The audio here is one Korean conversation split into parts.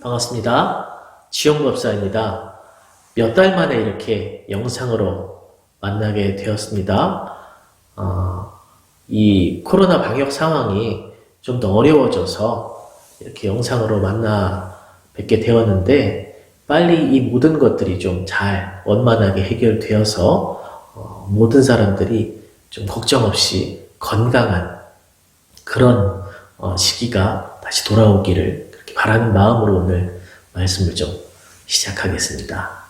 반갑습니다. 지용법사입니다. 몇 달 만에 이렇게 영상으로 만나게 되었습니다. 이 코로나 방역 상황이 좀 더 어려워져서 이렇게 영상으로 만나 뵙게 되었는데, 빨리 이 모든 것들이 좀 잘 원만하게 해결되어서 모든 사람들이 좀 걱정 없이 건강한 그런 시기가 다시 돌아오기를 그렇게 바라는 마음으로 오늘 말씀을 좀 시작하겠습니다.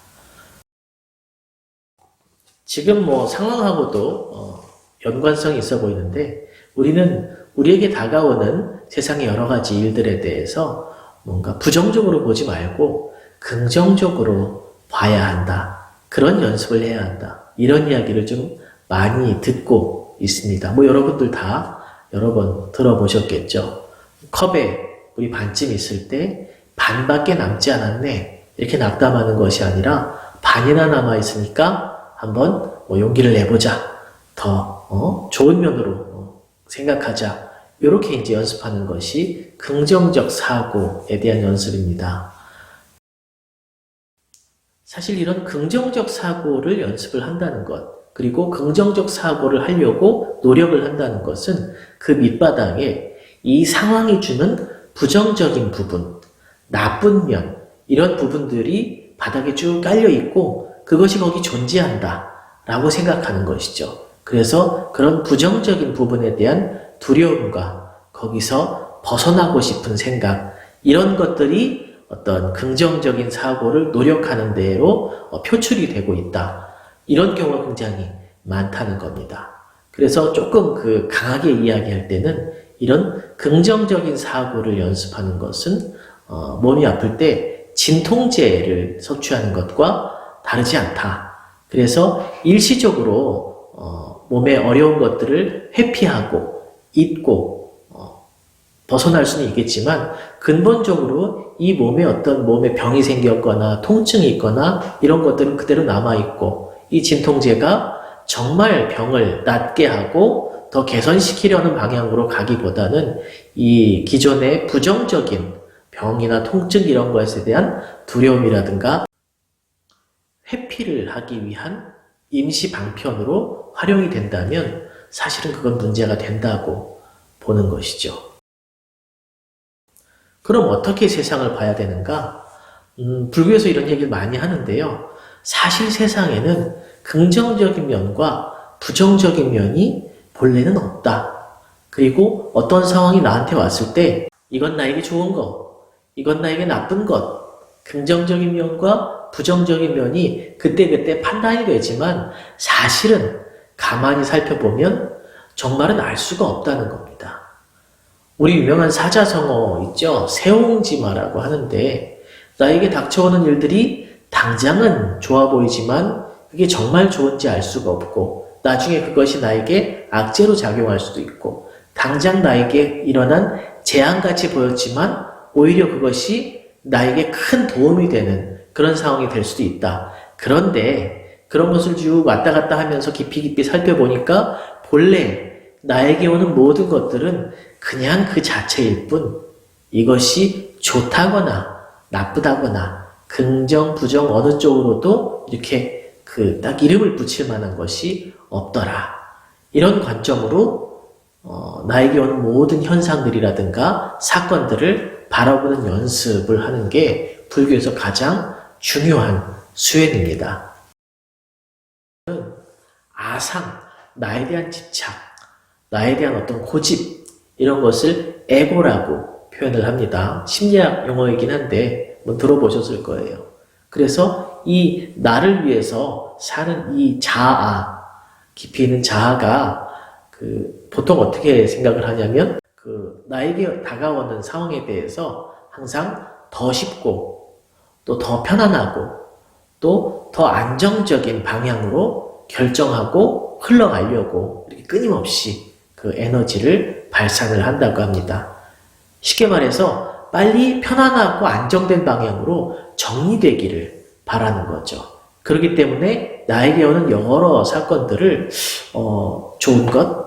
지금 상황하고도 연관성이 있어 보이는데, 우리는 우리에게 다가오는 세상의 여러 가지 일들에 대해서 뭔가 부정적으로 보지 말고 긍정적으로 봐야 한다. 그런 연습을 해야 한다. 이런 이야기를 좀 많이 듣고 있습니다. 여러분들 다 여러 번 들어보셨겠죠. 컵에 물이 반쯤 있을 때 반밖에 남지 않았네, 이렇게 낙담하는 것이 아니라 반이나 남아있으니까 한번 용기를 내보자, 더 좋은 면으로 생각하자, 이렇게 이제 연습하는 것이 긍정적 사고에 대한 연습입니다. 사실 이런 긍정적 사고를 연습을 한다는 것, 그리고 긍정적 사고를 하려고 노력을 한다는 것은 그 밑바닥에 이 상황이 주는 부정적인 부분, 나쁜 면, 이런 부분들이 바닥에 쭉 깔려 있고 그것이 거기 존재한다 라고 생각하는 것이죠. 그래서 그런 부정적인 부분에 대한 두려움과 거기서 벗어나고 싶은 생각, 이런 것들이 어떤 긍정적인 사고를 노력하는 대로 표출이 되고 있다. 이런 경우가 굉장히 많다는 겁니다. 그래서 조금 강하게 이야기할 때는 이런 긍정적인 사고를 연습하는 것은 몸이 아플 때 진통제를 섭취하는 것과 다르지 않다. 그래서 일시적으로 몸에 어려운 것들을 회피하고 잊고 벗어날 수는 있겠지만, 근본적으로 이 몸에 병이 생겼거나 통증이 있거나 이런 것들은 그대로 남아있고, 이 진통제가 정말 병을 낫게 하고 더 개선시키려는 방향으로 가기보다는 이 기존의 부정적인 병이나 통증 이런 것에 대한 두려움이라든가 회피를 하기 위한 임시 방편으로 활용이 된다면 사실은 그건 문제가 된다고 보는 것이죠. 그럼 어떻게 세상을 봐야 되는가? 불교에서 이런 얘기를 많이 하는데요. 사실 세상에는 긍정적인 면과 부정적인 면이 본래는 없다. 그리고 어떤 상황이 나한테 왔을 때 이건 나에게 좋은 것, 이건 나에게 나쁜 것, 긍정적인 면과 부정적인 면이 그때그때 판단이 되지만 사실은 가만히 살펴보면 정말은 알 수가 없다는 겁니다. 우리 유명한 사자성어 있죠? 세옹지마라고 하는데, 나에게 닥쳐오는 일들이 당장은 좋아 보이지만 그게 정말 좋은지 알 수가 없고, 나중에 그것이 나에게 악재로 작용할 수도 있고, 당장 나에게 일어난 재앙같이 보였지만 오히려 그것이 나에게 큰 도움이 되는 그런 상황이 될 수도 있다. 그런데 그런 것을 쭉 왔다 갔다 하면서 깊이 살펴보니까 본래 나에게 오는 모든 것들은 그냥 그 자체일 뿐, 이것이 좋다거나 나쁘다거나 긍정, 부정 어느 쪽으로도 이렇게 딱 이름을 붙일 만한 것이 없더라. 이런 관점으로 나에게 오는 모든 현상들이라든가 사건들을 바라보는 연습을 하는 게 불교에서 가장 중요한 수행입니다. 아상, 나에 대한 집착, 나에 대한 어떤 고집, 이런 것을 에고라고 표현을 합니다. 심리학 용어이긴 한데 들어보셨을 거예요. 그래서 이 나를 위해서 사는 이 자아, 깊이 있는 자아가 보통 어떻게 생각을 하냐면 나에게 다가오는 상황에 대해서 항상 더 쉽고 또 더 편안하고 또 더 안정적인 방향으로 결정하고 흘러가려고 이렇게 끊임없이 그 에너지를 발산을 한다고 합니다. 쉽게 말해서 빨리 편안하고 안정된 방향으로 정리되기를 바라는 거죠. 그렇기 때문에 나에게 오는 여러 사건들을 좋은 것,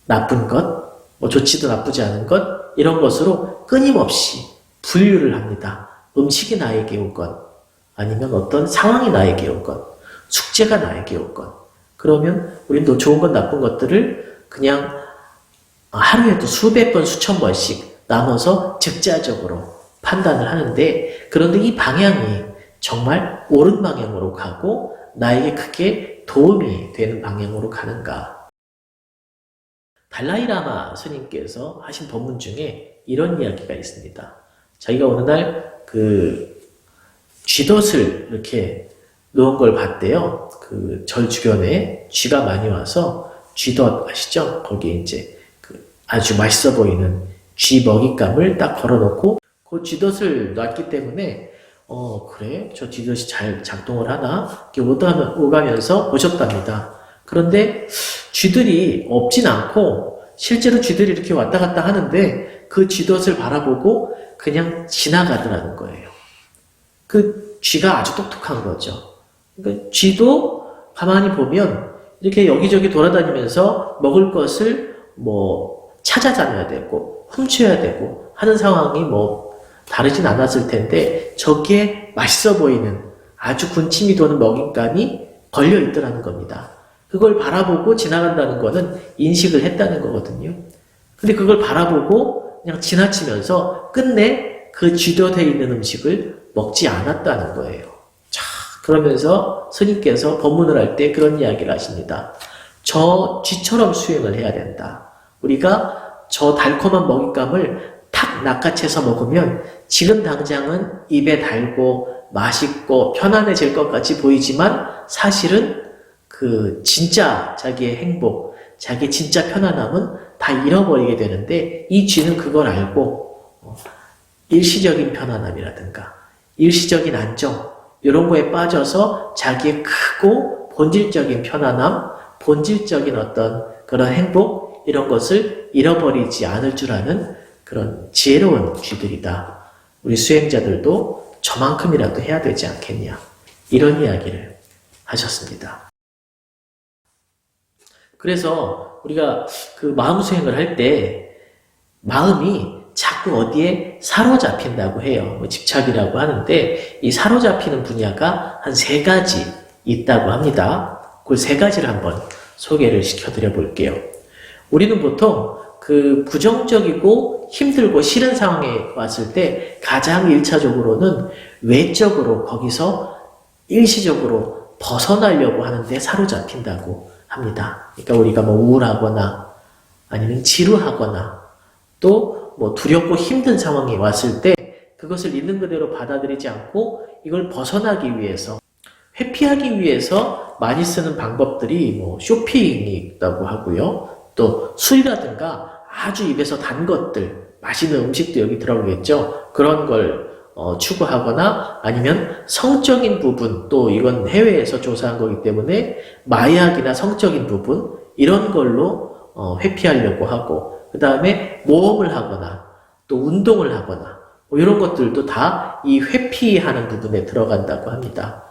나쁜 것, 좋지도 나쁘지 않은 것, 이런 것으로 끊임없이 분류를 합니다. 음식이 나에게 오건, 아니면 어떤 상황이 나에게 오건, 숙제가 나에게 오건, 그러면 우리는 또 좋은 것, 나쁜 것들을 그냥 하루에도 수백 번, 수천 번씩 나눠서 즉자적으로 판단을 하는데, 그런데 이 방향이 정말 옳은 방향으로 가고 나에게 크게 도움이 되는 방향으로 가는가? 달라이라마 스님께서 하신 법문 중에 이런 이야기가 있습니다. 자기가 어느 날 쥐덫을 이렇게 놓은 걸 봤대요. 그 절 주변에 쥐가 많이 와서 쥐덫 아시죠? 거기에 이제 아주 맛있어 보이는 쥐 먹잇감을 딱 걸어놓고 그 쥐덫을 놨기 때문에 그래? 저 쥐덫이 잘 작동을 하나? 이렇게 오가면서 보셨답니다. 그런데 쥐들이 없진 않고 실제로 쥐들이 이렇게 왔다 갔다 하는데 그 쥐덫을 바라보고 그냥 지나가더라는 거예요. 그 쥐가 아주 똑똑한 거죠. 그러니까 쥐도 가만히 보면 이렇게 여기저기 돌아다니면서 먹을 것을 찾아다녀야 되고 훔쳐야 되고 하는 상황이 다르진 않았을 텐데 저기에 맛있어 보이는 아주 군침이 도는 먹잇감이 걸려 있더라는 겁니다. 그걸 바라보고 지나간다는 거는 인식을 했다는 거거든요. 근데 그걸 바라보고 그냥 지나치면서 끝내 그 쥐덫에 있는 음식을 먹지 않았다는 거예요. 자, 그러면서 스님께서 법문을 할 때 그런 이야기를 하십니다. 저 쥐처럼 수행을 해야 된다. 우리가 저 달콤한 먹잇감을 탁 낚아채서 먹으면 지금 당장은 입에 달고 맛있고 편안해질 것 같이 보이지만 사실은 진짜 자기의 행복, 자기의 진짜 편안함은 다 잃어버리게 되는데 이 쥐는 그걸 알고 일시적인 편안함이라든가 일시적인 안정 이런 거에 빠져서 자기의 크고 본질적인 편안함, 본질적인 어떤 그런 행복 이런 것을 잃어버리지 않을 줄 아는 그런 지혜로운 쥐들이다. 우리 수행자들도 저만큼이라도 해야 되지 않겠냐. 이런 이야기를 하셨습니다. 그래서 우리가 마음 수행을 할 때 마음이 자꾸 어디에 사로잡힌다고 해요. 집착이라고 하는데 이 사로잡히는 분야가 한 3가지 있다고 합니다. 그 3가지를 한번 소개를 시켜드려 볼게요. 우리는 보통 부정적이고 힘들고 싫은 상황에 왔을 때 가장 1차적으로는 외적으로 거기서 일시적으로 벗어나려고 하는데 사로잡힌다고 합니다. 그러니까 우리가 우울하거나 아니면 지루하거나 또 두렵고 힘든 상황이 왔을 때 그것을 있는 그대로 받아들이지 않고 이걸 벗어나기 위해서 회피하기 위해서 많이 쓰는 방법들이 쇼핑이 있다고 하고요. 또 술이라든가 아주 입에서 단 것들, 맛있는 음식도 여기 들어오겠죠. 그런 걸 추구하거나 아니면 성적인 부분, 또 이건 해외에서 조사한 거기 때문에 마약이나 성적인 부분 이런 걸로 회피하려고 하고 그 다음에 모험을 하거나 또 운동을 하거나 이런 것들도 다 이 회피하는 부분에 들어간다고 합니다.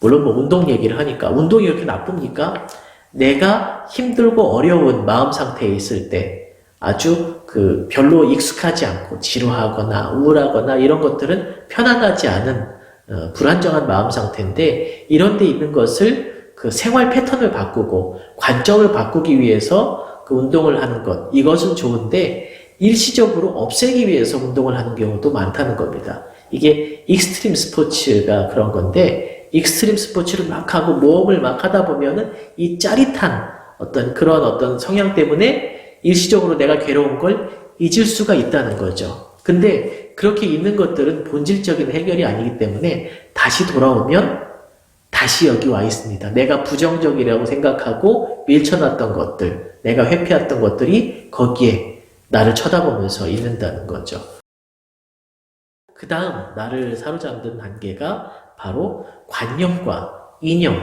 물론 운동 얘기를 하니까 운동이 이렇게 나쁩니까? 내가 힘들고 어려운 마음 상태에 있을 때 아주 별로 익숙하지 않고 지루하거나 우울하거나 이런 것들은 편안하지 않은 불안정한 마음 상태인데 이런 데 있는 것을 생활 패턴을 바꾸고 관점을 바꾸기 위해서 운동을 하는 것 이것은 좋은데 일시적으로 없애기 위해서 운동을 하는 경우도 많다는 겁니다. 이게 익스트림 스포츠가 그런 건데 익스트림 스포츠를 막 하고 모험을 막 하다 보면은 이 짜릿한 그런 성향 때문에 일시적으로 내가 괴로운 걸 잊을 수가 있다는 거죠. 근데 그렇게 있는 것들은 본질적인 해결이 아니기 때문에 다시 돌아오면 다시 여기 와 있습니다. 내가 부정적이라고 생각하고 밀쳐놨던 것들, 내가 회피했던 것들이 거기에 나를 쳐다보면서 있는다는 거죠. 그 다음 나를 사로잡는 단계가 바로 관념과 이념,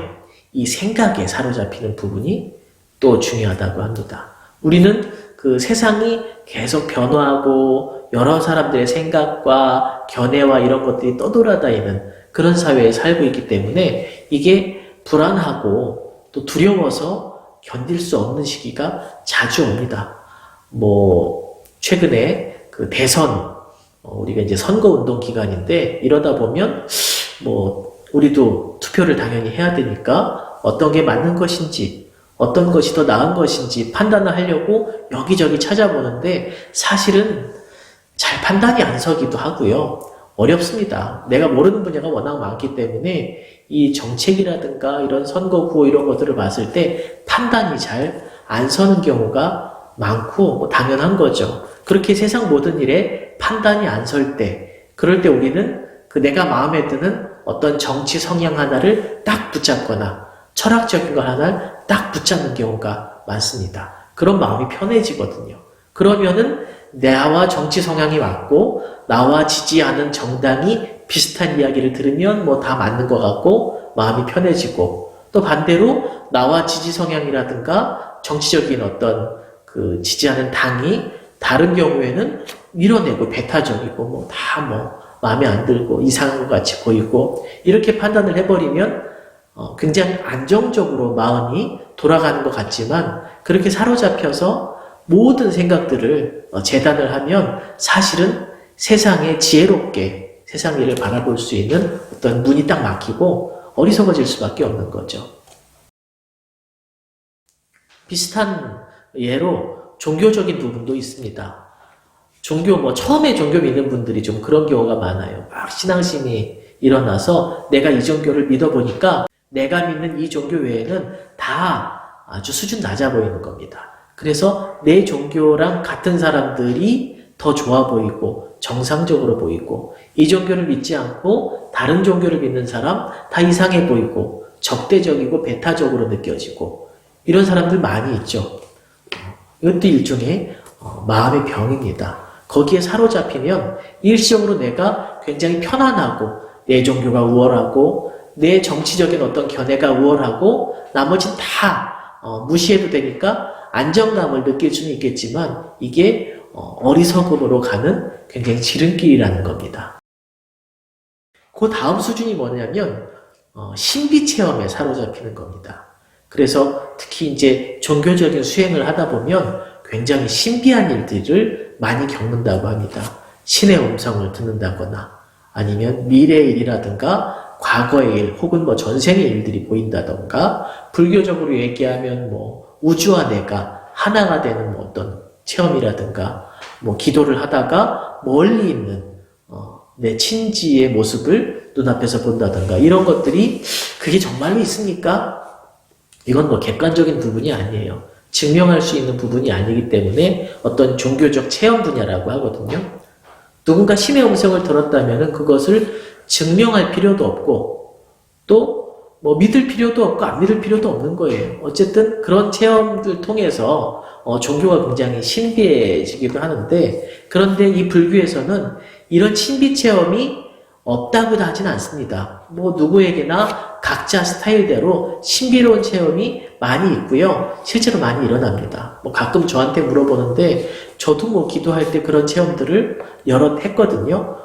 이 생각에 사로잡히는 부분이 또 중요하다고 합니다. 우리는 세상이 계속 변화하고 여러 사람들의 생각과 견해와 이런 것들이 떠돌아다니는 그런 사회에 살고 있기 때문에 이게 불안하고 또 두려워서 견딜 수 없는 시기가 자주 옵니다. 최근에 대선 우리가 이제 선거운동 기간인데 이러다 보면 뭐 우리도 투표를 당연히 해야 되니까 어떤 게 맞는 것인지 어떤 것이 더 나은 것인지 판단을 하려고 여기저기 찾아보는데 사실은 잘 판단이 안 서기도 하고요. 어렵습니다. 내가 모르는 분야가 워낙 많기 때문에 이 정책이라든가 이런 선거구호 이런 것들을 봤을 때 판단이 잘 안 서는 경우가 많고 뭐 당연한 거죠. 그렇게 세상 모든 일에 판단이 안 설 때, 그럴 때 우리는 그 내가 마음에 드는 어떤 정치 성향 하나를 딱 붙잡거나 철학적인 걸 하나를 딱 붙잡는 경우가 많습니다. 그런 마음이 편해지거든요. 그러면은 나와 정치 성향이 맞고 나와 지지하는 정당이 비슷한 이야기를 들으면 뭐 다 맞는 것 같고 마음이 편해지고, 또 반대로 나와 지지 성향이라든가 정치적인 어떤 그 지지하는 당이 다른 경우에는 밀어내고 배타적이고 뭐 다 뭐 마음에 안 들고 이상한 것 같이 보이고 이렇게 판단을 해버리면 굉장히 안정적으로 마음이 돌아가는 것 같지만, 그렇게 사로잡혀서 모든 생각들을 재단을 하면 사실은 세상에 지혜롭게 세상 일을 바라볼 수 있는 어떤 문이 딱 막히고 어리석어질 수밖에 없는 거죠. 비슷한 예로 종교적인 부분도 있습니다. 종교, 처음에 종교 믿는 분들이 좀 그런 경우가 많아요. 막 신앙심이 일어나서 내가 이 종교를 믿어보니까 내가 믿는 이 종교 외에는 다 아주 수준 낮아 보이는 겁니다. 그래서 내 종교랑 같은 사람들이 더 좋아 보이고 정상적으로 보이고, 이 종교를 믿지 않고 다른 종교를 믿는 사람 다 이상해 보이고 적대적이고 배타적으로 느껴지고, 이런 사람들 많이 있죠. 이것도 일종의 마음의 병입니다. 거기에 사로잡히면 일시적으로 내가 굉장히 편안하고 내 종교가 우월하고 내 정치적인 어떤 견해가 우월하고 나머지는 다 무시해도 되니까 안정감을 느낄 수는 있겠지만, 이게 어리석음으로 가는 굉장히 지름길이라는 겁니다. 그 다음 수준이 뭐냐면 신비 체험에 사로잡히는 겁니다. 그래서 특히 이제 종교적인 수행을 하다 보면 굉장히 신비한 일들을 많이 겪는다고 합니다. 신의 음성을 듣는다거나 아니면 미래의 일이라든가 과거의 일 혹은 뭐 전생의 일들이 보인다던가, 불교적으로 얘기하면 뭐 우주와 내가 하나가 되는 뭐 어떤 체험이라든가, 뭐 기도를 하다가 멀리 있는 내 친지의 모습을 눈앞에서 본다던가, 이런 것들이 그게 정말로 있습니까? 이건 뭐 객관적인 부분이 아니에요. 증명할 수 있는 부분이 아니기 때문에 어떤 종교적 체험 분야라고 하거든요. 누군가 신의 음성을 들었다면 그것을 증명할 필요도 없고 또 뭐 믿을 필요도 없고 안 믿을 필요도 없는 거예요. 어쨌든 그런 체험들 통해서 종교가 굉장히 신비해지기도 하는데, 그런데 이 불교에서는 이런 신비 체험이 없다고도 하진 않습니다. 뭐 누구에게나 각자 스타일대로 신비로운 체험이 많이 있고요. 실제로 많이 일어납니다. 뭐 가끔 저한테 물어보는데 저도 뭐 기도할 때 그런 체험들을 여러 했거든요.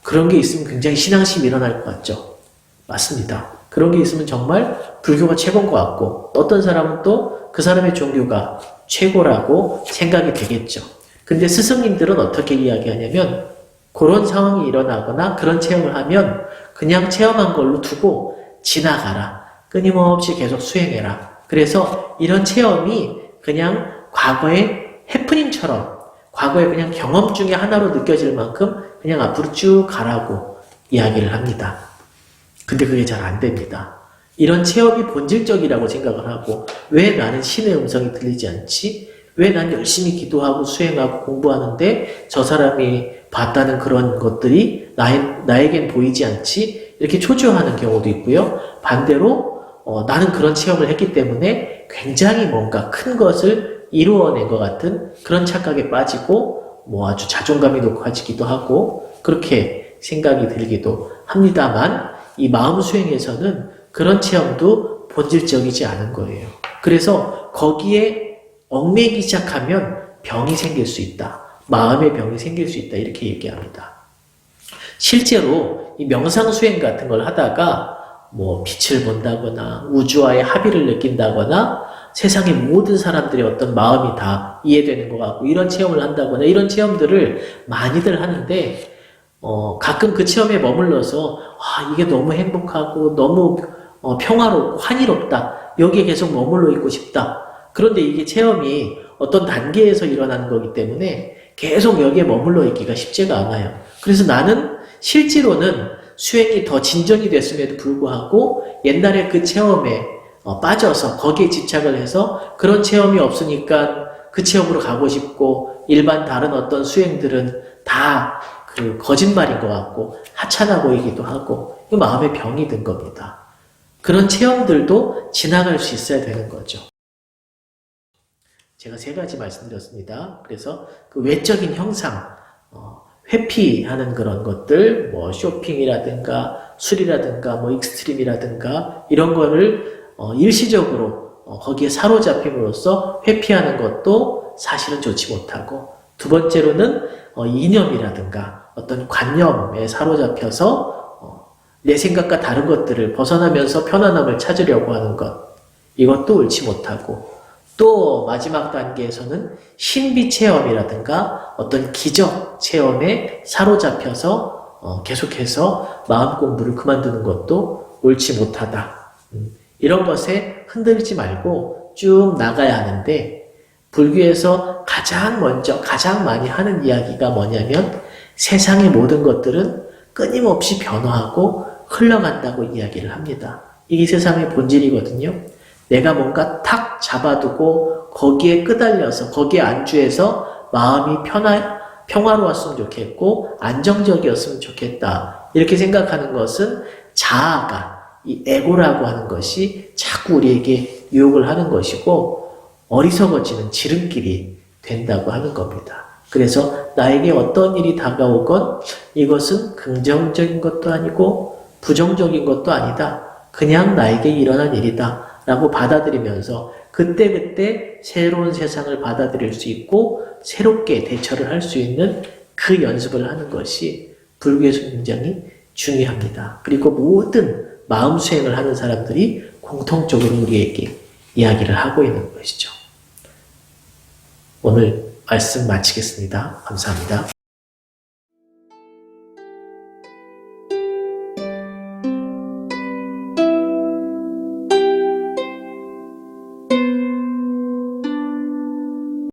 그런 게 있으면 굉장히 신앙심이 일어날 것 같죠. 맞습니다. 그런 게 있으면 정말 불교가 최고인 것 같고, 어떤 사람은 또 그 사람의 종교가 최고라고 생각이 되겠죠. 근데 스승님들은 어떻게 이야기하냐면, 그런 상황이 일어나거나 그런 체험을 하면 그냥 체험한 걸로 두고 지나가라. 끊임없이 계속 수행해라. 그래서 이런 체험이 그냥 과거의 해프닝처럼, 과거의 그냥 경험 중에 하나로 느껴질 만큼 그냥 앞으로 쭉 가라고 이야기를 합니다. 근데 그게 잘 안 됩니다. 이런 체험이 본질적이라고 생각을 하고, 왜 나는 신의 음성이 들리지 않지? 왜 난 열심히 기도하고 수행하고 공부하는데 저 사람이 봤다는 그런 것들이 나에겐 보이지 않지? 이렇게 초조해하는 경우도 있고요. 반대로 나는 그런 체험을 했기 때문에 굉장히 뭔가 큰 것을 이루어낸 것 같은 그런 착각에 빠지고 뭐 아주 자존감이 높아지기도 하고 그렇게 생각이 들기도 합니다만, 이 마음 수행에서는 그런 체험도 본질적이지 않은 거예요. 그래서 거기에 얽매이기 시작하면 병이 생길 수 있다. 마음의 병이 생길 수 있다. 이렇게 얘기합니다. 실제로 이 명상 수행 같은 걸 하다가 뭐 빛을 본다거나 우주와의 합의를 느낀다거나 세상의 모든 사람들의 어떤 마음이 다 이해되는 것 같고 이런 체험을 한다거나 이런 체험들을 많이들 하는데 가끔 그 체험에 머물러서 이게 너무 행복하고 너무 평화롭고 환희롭다. 여기에 계속 머물러 있고 싶다. 그런데 이게 체험이 어떤 단계에서 일어나는 거기 때문에 계속 여기에 머물러 있기가 쉽지가 않아요. 그래서 나는 실제로는 수행이 더 진전이 됐음에도 불구하고 옛날에 그 체험에 빠져서 거기에 집착을 해서 그런 체험이 없으니까 그 체험으로 가고 싶고 일반 다른 어떤 수행들은 다 그 거짓말인 것 같고 하찮아 보이기도 하고 이 마음에 병이 든 겁니다. 그런 체험들도 지나갈 수 있어야 되는 거죠. 제가 3가지 말씀드렸습니다. 그래서 그 외적인 형상, 회피하는 그런 것들, 뭐 쇼핑이라든가 술이라든가 뭐 익스트림이라든가 이런 거를 일시적으로 거기에 사로잡힘으로써 회피하는 것도 사실은 좋지 못하고, 두 번째로는 이념이라든가 어떤 관념에 사로잡혀서 내 생각과 다른 것들을 벗어나면서 편안함을 찾으려고 하는 것, 이것도 옳지 못하고, 또 마지막 단계에서는 신비 체험이라든가 어떤 기적 체험에 사로잡혀서 계속해서 마음 공부를 그만두는 것도 옳지 못하다. 이런 것에 흔들리지 말고 쭉 나가야 하는데, 불교에서 가장 먼저 가장 많이 하는 이야기가 뭐냐면 세상의 모든 것들은 끊임없이 변화하고 흘러간다고 이야기를 합니다. 이게 세상의 본질이거든요. 내가 뭔가 탁 잡아두고 거기에 끄달려서 거기에 안주해서 마음이 평화로웠으면 좋겠고 안정적이었으면 좋겠다. 이렇게 생각하는 것은 자아가, 이 에고라고 하는 것이 자꾸 우리에게 유혹을 하는 것이고 어리석어지는 지름길이 된다고 하는 겁니다. 그래서 나에게 어떤 일이 다가오건 이것은 긍정적인 것도 아니고 부정적인 것도 아니다. 그냥 나에게 일어난 일이다. 라고 받아들이면서 그때그때 새로운 세상을 받아들일 수 있고 새롭게 대처를 할 수 있는 그 연습을 하는 것이 불교에서 굉장히 중요합니다. 그리고 모든 마음 수행을 하는 사람들이 공통적으로 우리에게 이야기를 하고 있는 것이죠. 오늘 말씀 마치겠습니다. 감사합니다.